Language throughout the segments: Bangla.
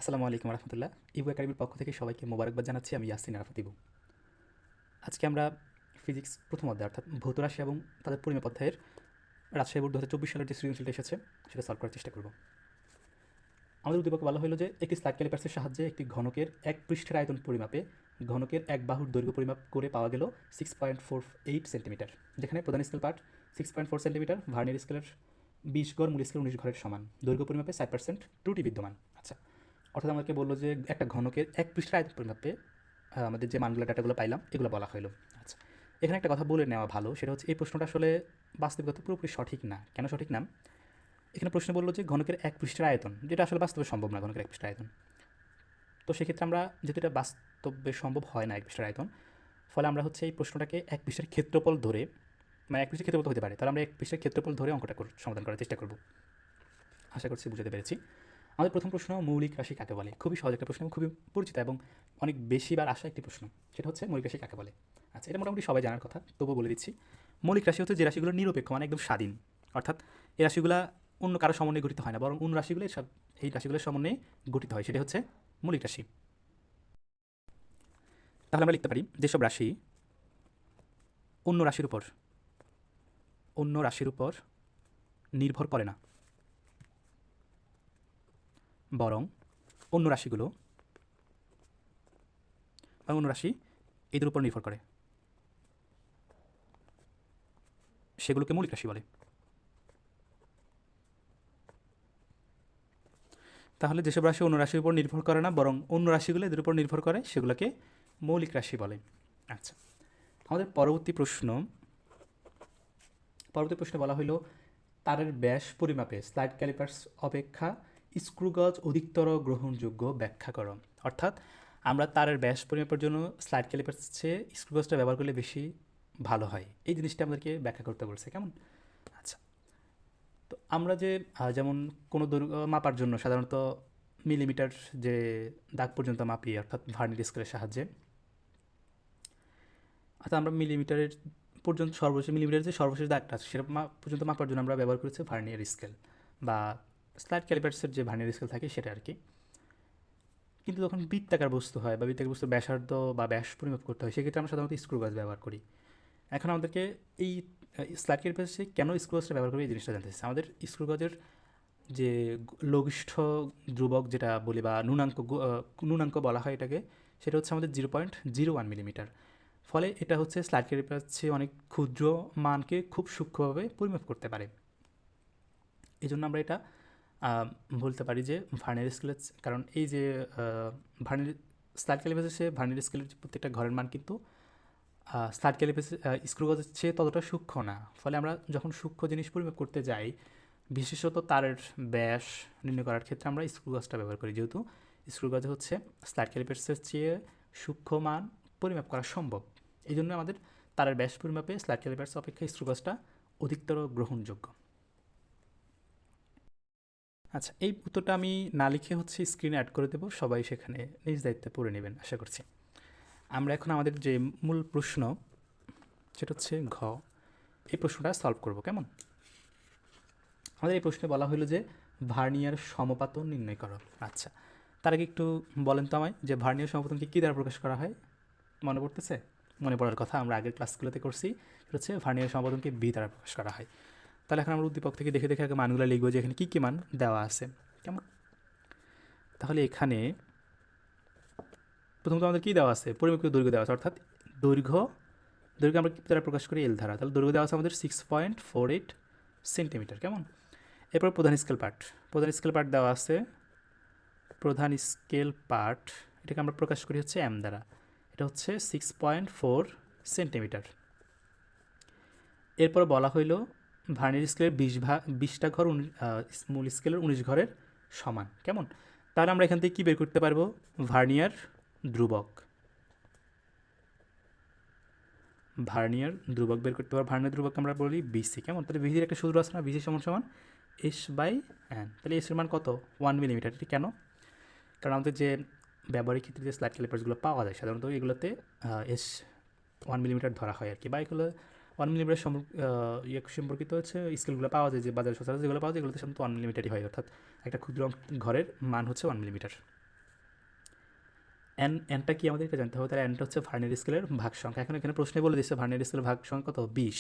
আসসালামু আলাইকুম রহমতুল্লাহ। ইবু একাডেমির পক্ষ থেকে সবাইকে মোবারকবাদ জানাচ্ছি। আমি ইয়াসিন আরাফাত ইবু। আজকে আমরা ফিজিক্স প্রথম অধ্যায় অর্থাৎ ভৌত রাশি এবং তাদের পরিমাপ অধ্যায়ের রাজশাহী বোর্ড 2024 সালের যে সৃজনশীলটা এসেছে সেটা সলভ করার চেষ্টা করব। আমাদের উদ্দীপকে বলা হলো যে একটি স্লাইড ক্যালিপার্সের সাহায্যে একটি ঘনকের এক পৃষ্ঠের আয়তন পরিমাপে ঘনকের এক বাহুর দৈর্ঘ্য পরিমাপ করে পাওয়া গেল 6.48 সেন্টিমিটার, যেখানে প্রধান স্কেল পার্ট 6.4 সেন্টিমিটার, ভার্নিয়ার স্কেলের 20 ঘর, মূল স্কেল 19 ঘরের সমান, দৈর্ঘ্য পরিমাপে 5% ত্রুটি বিদ্যমান। আচ্ছা, অর্থাৎ আমাকে বললো যে একটা ঘনকের এক পৃষ্ঠের আয়তন পরিমাপে আমাদের যে মানগুলো ডাটাগুলো পাইলাম এগুলো বলা হলো। আচ্ছা, এখানে একটা কথা বলে নেওয়া ভালো, সেটা হচ্ছে এই প্রশ্নটা আসলে বাস্তবিকতা পুরোপুরি সঠিক না। কেন সঠিক না? এখানে প্রশ্ন বললো যে ঘনকের এক পৃষ্ঠের আয়তন, যেটা আসলে বাস্তবে সম্ভব না ঘনকের এক পৃষ্ঠের আয়তন। তো সেক্ষেত্রে আমরা যেহেতু এটা বাস্তবে সম্ভব হয় না এক পৃষ্ঠের আয়তন, ফলে আমরা হচ্ছে এই প্রশ্নটাকে এক পৃষ্ঠের ক্ষেত্রফল ধরে, মানে এক পৃষ্ঠের ক্ষেত্রফল হতে পারে, তাহলে আমরা এক পৃষ্ঠের ক্ষেত্রফল ধরে অঙ্কটা সমাধান করার চেষ্টা করব। আশা করছি বুঝতে পেরেছি। আমাদের প্রথম প্রশ্ন, মৌলিক রাশি কাকে বলে? খুবই সহজ একটা প্রশ্ন এবং খুবই পরিচিত এবং অনেক বেশিবার আসা একটি প্রশ্ন। সেটা হচ্ছে মৌলিক রাশি কাকে বলে। আচ্ছা, এটা মোটামুটি সবাই জানার কথা, তবুও বলে দিচ্ছি। মৌলিক রাশি হচ্ছে যে রাশিগুলো নিরপেক্ষ, মানে একদম স্বাধীন, অর্থাৎ এই রাশিগুলো অন্য কারো সমন্বয়ে গঠিত হয় না, বরং অন্য রাশিগুলো এই রাশিগুলোর সমন্বয়ে গঠিত হয়, সেটা হচ্ছে মৌলিক রাশি। তাহলে আমরা লিখতে পারি যেসব রাশি অন্য রাশির উপর নির্ভর করে না, বরং অন্য রাশিগুলো বা অন্য রাশি এদের উপর নির্ভর করে, সেগুলোকে মৌলিক রাশি বলে। তাহলে যেসব রাশি অন্য রাশির উপর নির্ভর করে না বরং অন্য রাশিগুলো এদের উপর নির্ভর করে, সেগুলোকে মৌলিক রাশি বলে। আচ্ছা, আমাদের পরবর্তী প্রশ্নে বলা হলো তারের ব্যাস পরিমাপে স্লাইড ক্যালিপার্স অপেক্ষা স্ক্রুগজ অধিকতর গ্রহণযোগ্য ব্যাখ্যা করো। অর্থাৎ আমরা তারের ব্যাস পরিমাপের জন্য স্লাইড ক্যালিপার্স চেয়ে স্ক্রুগজটা ব্যবহার করলে বেশি ভালো হয়, এই জিনিসটা আমাদেরকে ব্যাখ্যা করতে বলছে। কেমন? আচ্ছা, তো আমরা যে যেমন কোনো দৈর্ঘ্য মাপার জন্য সাধারণত মিলিমিটার যে দাগ পর্যন্ত মাপি, অর্থাৎ ভার্নিয়ার স্কেলের সাহায্যে, অর্থাৎ আমরা মিলিমিটারের পর্যন্ত সর্বশেষ মিলিমিটারের যে সর্বশেষ দাগটা আছে সেটা পর্যন্ত মাপার জন্য আমরা ব্যবহার করেছি ভার্নিয়ার স্কেল বা স্লাইড ক্যালিপার্সের যে ভার্নিয়ার স্কেল থাকে সেটা আর কি। কিন্তু যখন বৃত্তাকার বস্তু হয় বা বৃত্তাকার বস্তু ব্যাসার্ধ বা ব্যাস পরিমাপ করতে হয়, সেক্ষেত্রে আমরা সাধারণত স্ক্রু গাজ ব্যবহার করি। এখন আমাদেরকে এই স্লাইড ক্যালিপার্সে কেন স্ক্রু গাজটা ব্যবহার করি এই জিনিসটা জানতে চাচ্ছি। আমাদের স্ক্রু গাজের যে লঘিষ্ঠ ধ্রুবক যেটা বলি বা ন্যূনাঙ্ক বলা হয় এটাকে, সেটা হচ্ছে আমাদের 0.01 মিলিমিটার। ফলে এটা হচ্ছে স্লাইড ক্যালিপারের চেয়ে অনেক ক্ষুদ্র মানকে খুব সূক্ষ্মভাবে পরিমাপ করতে পারে। এই জন্য আমরা এটা বলতে পারি যে ভার্নিয়ার স্কেলের, কারণ এই যে ভার্নিয়ার স্লাইড ক্যালিপারের চেয়ে ভার্নিয়ার স্কেলের প্রত্যেকটা ঘরের মান কিন্তু স্লাইড ক্যালিপারের স্ক্রু গজের চেয়ে ততটা সূক্ষ্ম না। ফলে আমরা যখন সূক্ষ্ম জিনিস পরিমাপ করতে যাই, বিশেষত তারের ব্যাস নির্ণয় করার ক্ষেত্রে আমরা স্ক্রু গজটা ব্যবহার করি, যেহেতু স্ক্রু গজে হচ্ছে স্লাইড ক্যালিপার্সের চেয়ে সূক্ষ্ম মান পরিমাপ করা সম্ভব। এই জন্য আমাদের তারের ব্যাস পরিমাপে স্লাইড ক্যালিপার্স অপেক্ষা স্ক্রু গজটা অধিকতর গ্রহণযোগ্য। আচ্ছা, এই উত্তরটা আমি না লিখে হচ্ছে স্ক্রিনে অ্যাড করে দেবো, সবাই সেখানে নিজ দায়িত্বে পড়ে নেবেন আশা করছি। আমরা এখন আমাদের যে মূল প্রশ্ন সেটা হচ্ছে ঘ, এই প্রশ্নটা সলভ করব। কেমন? আমাদের এই প্রশ্নে বলা হলো যে ভার্নিয়ার সমপাতন নির্ণয় করো। আচ্ছা, তার আগে একটু বলেন তো আমায় যে ভার্নিয়ার সমপাতনকে কী দ্বারা প্রকাশ করা হয়? মনে পড়তেছে? মনে পড়ার কথা, আমরা আগের ক্লাসগুলোতে করছি। সেটা হচ্ছে ভার্নিয়ার সমপাতনকে বি দ্বারা প্রকাশ করা হয়। তাহলে এখন আমরা উদ্দীপক থেকে দেখে দেখে আগে মানগুলো লিখবো যে এখানে কী কী মান দেওয়া আছে। কেমন? তাহলে এখানে প্রথমত আমাদের কী দেওয়া আছে? পরিমাপিত দৈর্ঘ্য দেওয়া আছে, অর্থাৎ দৈর্ঘ্য আমরা কী দ্বারা প্রকাশ করি? এল ধারা। তাহলে দৈর্ঘ্য দেওয়া আছে আমাদের 6.48 সেন্টিমিটার। কেমন? এরপর প্রধান স্কেল পার্ট দেওয়া আছে। প্রধান স্কেল পার্ট এটাকে আমরা প্রকাশ করি হচ্ছে এম দ্বারা, এটা হচ্ছে 6.4 সেন্টিমিটার। এরপর বলা হইল ভার্নিয়ার স্কেলের 20টা ঘর মূল স্কেলের 19 ঘরের সমান। কেমন? তাহলে আমরা এখান থেকে কী বের করতে পারবো? ভার্নিয়ার ধ্রুবক বের করতে পারবো। ভার্নিয়ার ধ্রুবক আমরা বলি বিসি। কেমন? তাহলে বিসির একটা সূত্র আছে না, বিসি সমান সমান এস বাই এন। তাহলে এসের মান কত? 1 মিলিমিটার। এটি কেন? কারণ আমাদের যে ব্যবহারিক ক্ষেত্রে যে স্লাইড ক্যালিপার্সগুলো পাওয়া যায় সাধারণত এগুলোতে এস 1 মিলিমিটার ধরা হয় আর কি, বা এগুলো 1 মিলিমিটার সম্পর্কিত হচ্ছে স্কেলগুলো পাওয়া যায় যে বাজারে সচরাচর যেগুলো পাওয়া যায় এগুলোতে সাধারণত 1 মিলিমিটারই হয়, অর্থাৎ একটা ক্ষুদ্র ঘরের মান হচ্ছে 1 মিলিমিটার। এনটা কি আমাদের এটা জানতে হবে, তাহলে এনটা হচ্ছে ভার্নিয়ার স্কেলের ভাগ সংখ্যা। এখন এখানে প্রশ্নে বলে দিচ্ছে ভার্নিয়ার স্কেলের ভাগ সংখ্যা কত, 20।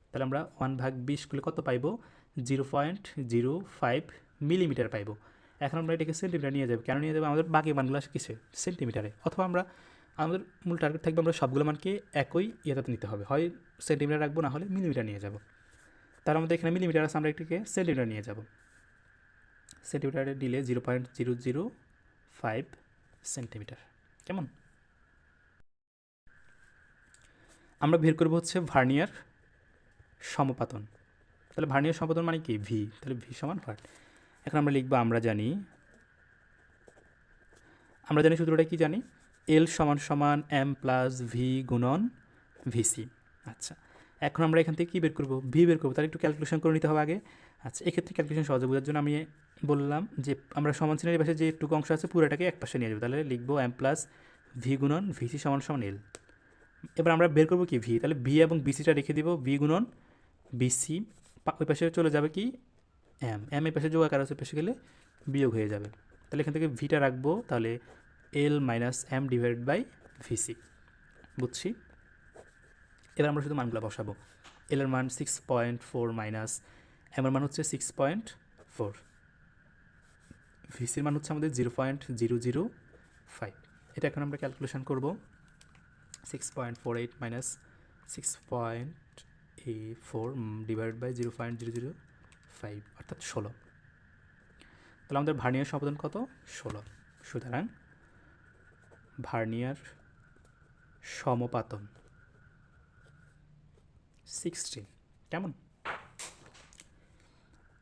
তাহলে আমরা 1/20 করলে কত পাইবো, 0.05 মিলিমিটার পাইবো। এখন আমরা এটাকে সেন্টিমিটার নিয়ে যাবো, কেন নিয়ে যাবো, আমাদের বাকি মানগুলো আসে কিসে, সেন্টিমিটারে। অথবা আমরা আমাদের মূল টার্গেট থাকবে আমরা সবগুলো মানকে একই ইয়েতে নিতে হবে, হয় সেন্টিমিটার রাখবো না হলে মিলিমিটার নিয়ে যাব। তার আমাদের এখানে মিলিমিটার আছে, আমরা এটাকে সেন্টিমিটার নিয়ে যাব। সেন্টিমিটারে দিলে 0.005 সেন্টিমিটার। কেমন, আমরা বের করবো হচ্ছে ভার্নিয়ার সমপাতন। তাহলে ভার্নিয়ার সমপাতন মানে কি, ভি। তাহলে ভি সমান ভার। এখন আমরা লিখবো, আমরা জানি সূত্রটা কি জানি, এল সমান সমান এম প্লাস ভি গুণন ভিসি। আচ্ছা, এখন আমরা এখান থেকে কী বের করবো, ভি বের করবো। তাহলে একটু ক্যালকুলেশন করে নিতে হবে আগে। আচ্ছা, এক্ষেত্রে ক্যালকুলেশন সহজে বোঝার জন্য আমি বললাম যে আমরা সমান চিহ্নের পাশে যে একটু অংশ আছে পুরোটাকে এক পাশে নিয়ে যাবো। তাহলে লিখবো এম প্লাস ভি গুণন ভিসি সমান সমান এল। এবার আমরা বের করবো কি, ভি। তাহলে ভি এবং বিসিটা রেখে দিব, ভি গুণন বিসি ওই পাশে চলে যাবে কি এম এই পাশে যোগ আকার আছে, পাশে গেলে বিয়োগ হয়ে যাবে। তাহলে এখান থেকে ভিটা রাখবো, তাহলে L minus M divided by VC. বুঝছি। এবার আমরা শুধু মানগুলো বসাবো। এল এর মান 6.4 মাইনাস এম এর মান হচ্ছে 6.4, ভিসির মান হচ্ছে আমাদের 0.005। এটা এখন আমরা ক্যালকুলেশন করবো। 6.48 মাইনাস 6.4 ডিভাইড বাই 0.005 অর্থাৎ 16। তাহলে আমাদের ভার্নিয়ার সমপাতন কত, 16। সুতরাং ভার্নিয়ার সমপাতন 16। কেমন,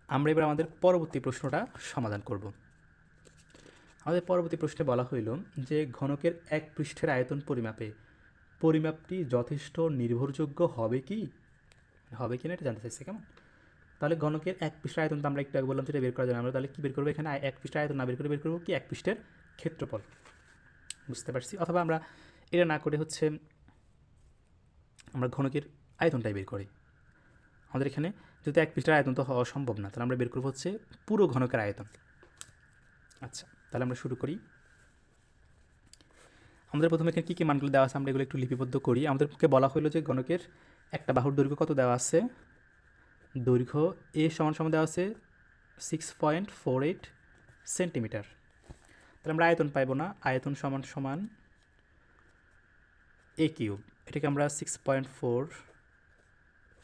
আমরা এবার আমাদের পরবর্তী প্রশ্নটা সমাধান করব। আমাদের পরবর্তী প্রশ্নে বলা হইল যে ঘনকের এক পৃষ্ঠের আয়তন পরিমাপে পরিমাপটি যথেষ্ট নির্ভরযোগ্য হবে কি না এটা জানতে চাইছে। কেমন, তাহলে ঘনকের এক পৃষ্ঠের আয়তন তো আমরা একটু আগে বললাম সেটা বের করার জন্য আমরা তাহলে কী বের করবো, এখানে এক পৃষ্ঠের আয়তন না বের করে বের করবো কি এক পৃষ্ঠের ক্ষেত্রফল। বুঝতে পারছি। অথবা আমরা এটা না করে হচ্ছে আমরা ঘনকের আয়তনটাই বের করি। আমাদের এখানে যদি এক পৃষ্ঠের আয়তন তো হওয়া সম্ভব না, তাহলে আমরা বের করবো হচ্ছে পুরো ঘনকের আয়তন। আচ্ছা, তাহলে আমরা শুরু করি। আমাদের প্রথমে এখানে কী কী মানগুলো দেওয়া আছে আমরা এগুলো একটু লিপিবদ্ধ করি। আমাদেরকে বলা হলো যে ঘনকের একটা বাহুর দৈর্ঘ্য কত দেওয়া আছে, দৈর্ঘ্য এ সমান সমান দেওয়া আছে 6.48 সেন্টিমিটার। তাহলে আমরা আয়তন পাইব না, আয়তন সমান সমান এ কিউব। এটাকে আমরা 6.4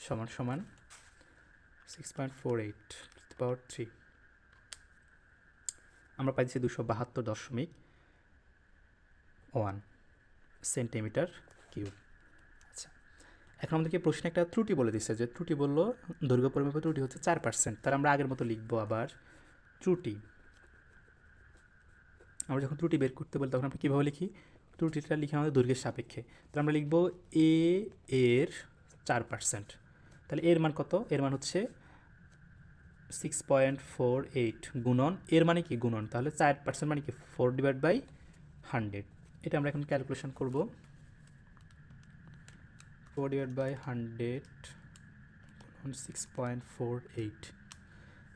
সমান সমান 6.48 পাওয়ার 3 আমরা পাইছি 272.1 সেন্টিমিটার কিউব। আচ্ছা, এখন আমাদেরকে প্রশ্নে একটা ত্রুটি বলে দিচ্ছে, যে ত্রুটি বললো দৈর্ঘ্য পরিমাপের ত্রুটি হচ্ছে 4%। তাহলে আমরা আগের মতো লিখবো আবার ত্রুটি। আমরা যখন ত্রুটি বের করতে বলি তখন আমরা কীভাবে লিখি, ত্রুটিটা লিখে আমাদের দৈর্ঘ্যের সাপেক্ষে। তাহলে আমরা লিখবো এ এর 4%। তাহলে এর মান কত, এর মান হচ্ছে 6.48 গুণন এর মানে কি গুণন, তাহলে 4% মানে কি 4/100। এটা আমরা এখন ক্যালকুলেশন করব। 4/100 গুণন 6.48,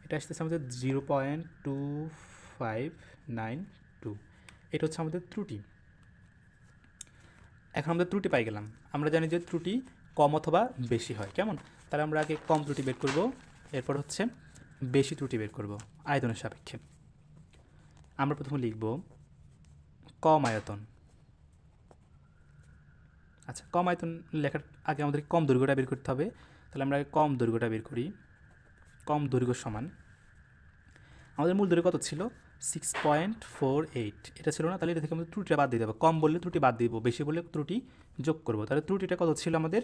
এটা আসতেছে আমাদের 0.2592। এটা হচ্ছে আমাদের ত্রুটি। এখন আমাদের ত্রুটি পাই গেলাম। আমরা জানি যে ত্রুটি কম অথবা বেশি হয়। কেমন, তাহলে আমরা আগে কম ত্রুটি বের করব, এরপর হচ্ছে বেশি ত্রুটি বের করব আয়তনের সাপেক্ষে। আমরা প্রথমে লিখব কম আয়তন। আচ্ছা, কম আয়তন লেখার আগে আমাদের কম দৈর্ঘ্যটা বের করতে হবে। তাহলে আমরা আগে কম দৈর্ঘ্যটা বের করি। কম দৈর্ঘ্য সমান আমাদের মূল দৈর্ঘ্য কত ছিল, 6.48। এটা ছিল না, তাহলে এটা থেকে আমাদের ত্রুটিটা বাদ দিয়ে দেবো। কম বললে ত্রুটি বাদ দিব, বেশি বললে ত্রুটি যোগ করবো। তাহলে ত্রুটিটা কত ছিল আমাদের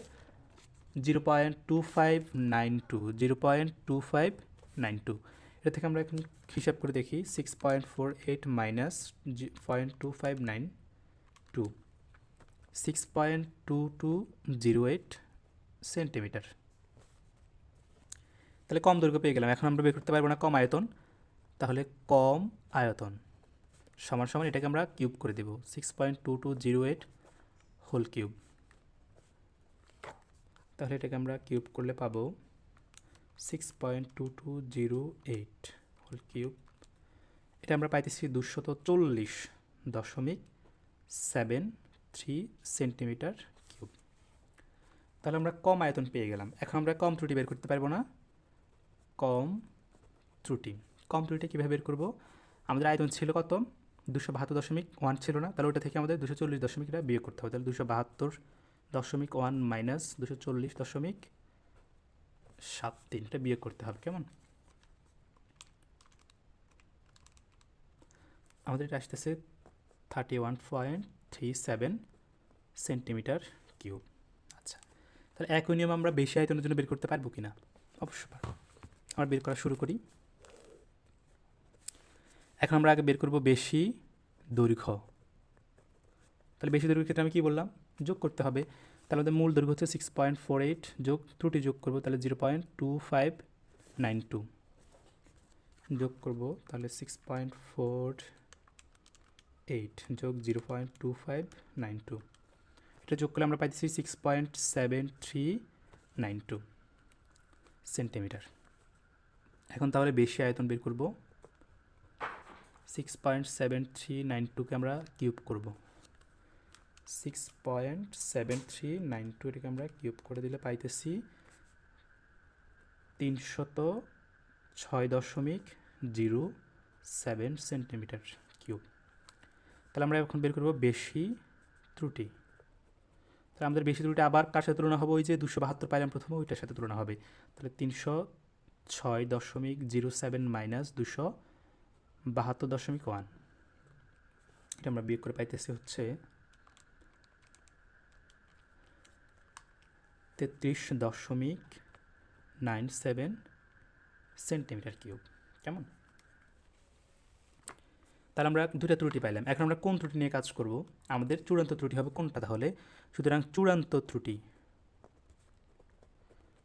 0.2592, 0.2592। এটা থেকে আমরা এখন হিসাব করে দেখি 6.48 মাইনাস 0.2592, 6.2208 সেন্টিমিটার। তাহলে কম দৈর্ঘ্য পেয়ে গেলাম। এখন আমরা বের করতে পারবো না কম আয়তন, তাহলে কম আয়তন সমান সমান এটাকে আমরা কিউব করে দেব, 6.2208 হোল কিউব। তাহলে এটাকে আমরা কিউব করলে পাবো 6.2208 হোল কিউব। এটা আমরা পাইতেছি 240.9 0.73 সেন্টিমিটার কিউব। তাহলে আমরা কম আয়তন পেয়ে গেলাম। এখন আমরা কম ত্রুটি বের করতে পারবো না? কম ত্রুটি কীভাবে বের করব? আমাদের আয়তন ছিল কত? 272.1 ছিল না? তাহলে ওটা থেকে আমাদের 240.1 বিয়োগ করতে হবে। তাহলে 272.1 মাইনাস 240.73 এটা বিয়োগ করতে হবে। কেমন? আমাদের এটা আসতেছে 31.37 সেন্টিমিটার কিউব। আচ্ছা, তাহলে একই নিয়ম আমরা বেশি আয়তনের জন্য বের করতে পারবো কি না? অবশ্যই পারবো। আমরা বের করা শুরু করি। এখন আমরা আগে বের করব বেশি দৈর্ঘ্য। তাহলে বেশি দৈর্ঘ্যের ক্ষেত্রে আমি কী বললাম? যোগ করতে হবে। তাহলে আমাদের মূল দৈর্ঘ্য হচ্ছে 6.48 যোগ ত্রুটি যোগ করবো, তাহলে 0.2592 যোগ করব, তাহলে 6.48 যোগ 0.2592 এটা যোগ করলে আমরা পাইতেছি 6.7392 সেন্টিমিটার। এখন তাহলে বেশি আয়তন বের করব। 6.7392কে আমরা কিউব করব। 6.7392 এটাকে আমরা কিউব করে দিলে পাইতেছি 306.07 সেন্টিমিটার কিউব। তাহলে আমরা এখন বের করব বেশি ত্রুটি। তাহলে আমাদের বেশি ত্রুটি আবার কার সাথে তুলনা হবে? ওই যে 272 পাইলাম প্রথমে, ওইটার সাথে তুলনা হবে। তাহলে 306.07 মাইনাস 272.1 এটা আমরা বিয়োগ করে পাইতেছি হচ্ছে 33.97 সেন্টিমিটার কিউব। কেমন? তাহলে আমরা দুটা ত্রুটি পাইলাম। এখন আমরা কোন ত্রুটি নিয়ে কাজ করব? আমাদের চূড়ান্ত ত্রুটি হবে কোনটা তাহলে? সুতরাং চূড়ান্ত ত্রুটি,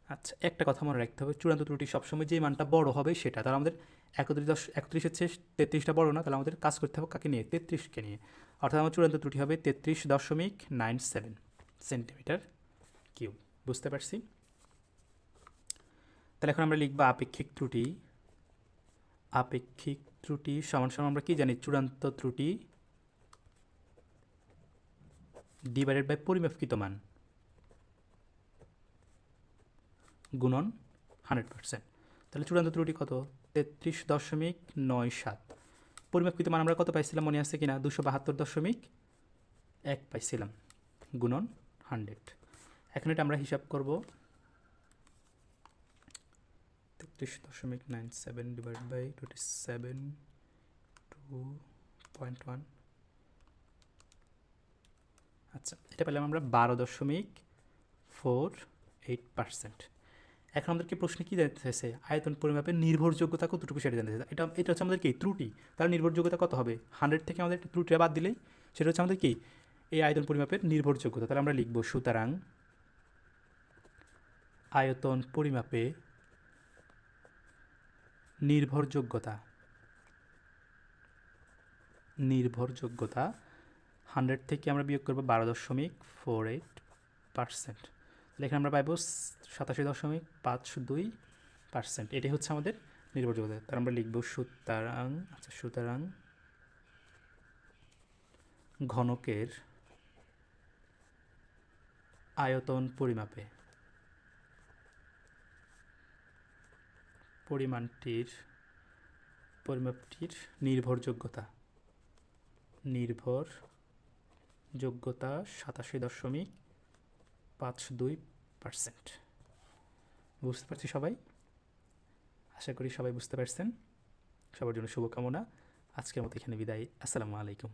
আচ্ছা একটা কথা মনে রাখতে হবে, চূড়ান্ত ত্রুটি সবসময় যে মানটা বড় হবে সেটা। তাহলে আমাদের 31-31-এর চেয়ে 33টা বড় না, তাহলে আমাদের কাজ করতে হবে কাকে নিয়ে? 33কে নিয়ে। অর্থাৎ আমার চূড়ান্ত ত্রুটি হবে 33.97 সেন্টিমিটার কিউব। বুঝতে পারছি? তাহলে এখন আমরা লিখব আপেক্ষিক ত্রুটি। আপেক্ষিক ত্রুটি সমান সমান আমরা কি জানি? চূড়ান্ত ত্রুটি ডিভাইডেড বাই পরিমাপকৃত মান গুণন 100%। তাহলে চূড়ান্ত ত্রুটি কত? 33.97। পরিমাপকৃত মান আমরা কত পাইছিলাম মনে আছে কিনা? 272.1 পাইছিলাম গুণন 100। এখন এটা আমরা হিসাব করব। 33.97 ডিভাইড বাই 27.2.1। আচ্ছা, এটা পেলাম আমরা 12.48%। এখন আমাদেরকে প্রশ্নে কী জানতে চাইছে? আয়তন পরিমাপের নির্ভরযোগ্যতা কতটুকু সেটা জানতে চাইছে। এটা হচ্ছে আমাদের কি ত্রুটি। তাহলে নির্ভরযোগ্যতা কত হবে? 100 থেকে আমাদের ত্রুটিটা বাদ দিলেই সেটা হচ্ছে আমাদের কি? এই আয়তন পরিমাপের নির্ভরযোগ্যতা। তাহলে আমরা লিখব সুতরাং আয়তন পরিমাপে নির্ভরযোগ্যতা 100 থেকে আমরা বিয়োগ করবো 12.48%। তাহলে এখানে আমরা পাইব 87.52%। এটাই হচ্ছে আমাদের নির্ভরযোগ্যতা। তার আমরা লিখব সুতরাং ঘনকের আয়তন পরিমাপে পরিমাপটির নির্ভরযোগ্যতা 87.52%। বুঝতে পারছি সবাই? আশা করি সবাই বুঝতে পারছেন। সবার জন্য শুভকামনা। আজকের মতো এখানে বিদায়। আসসালামু আলাইকুম।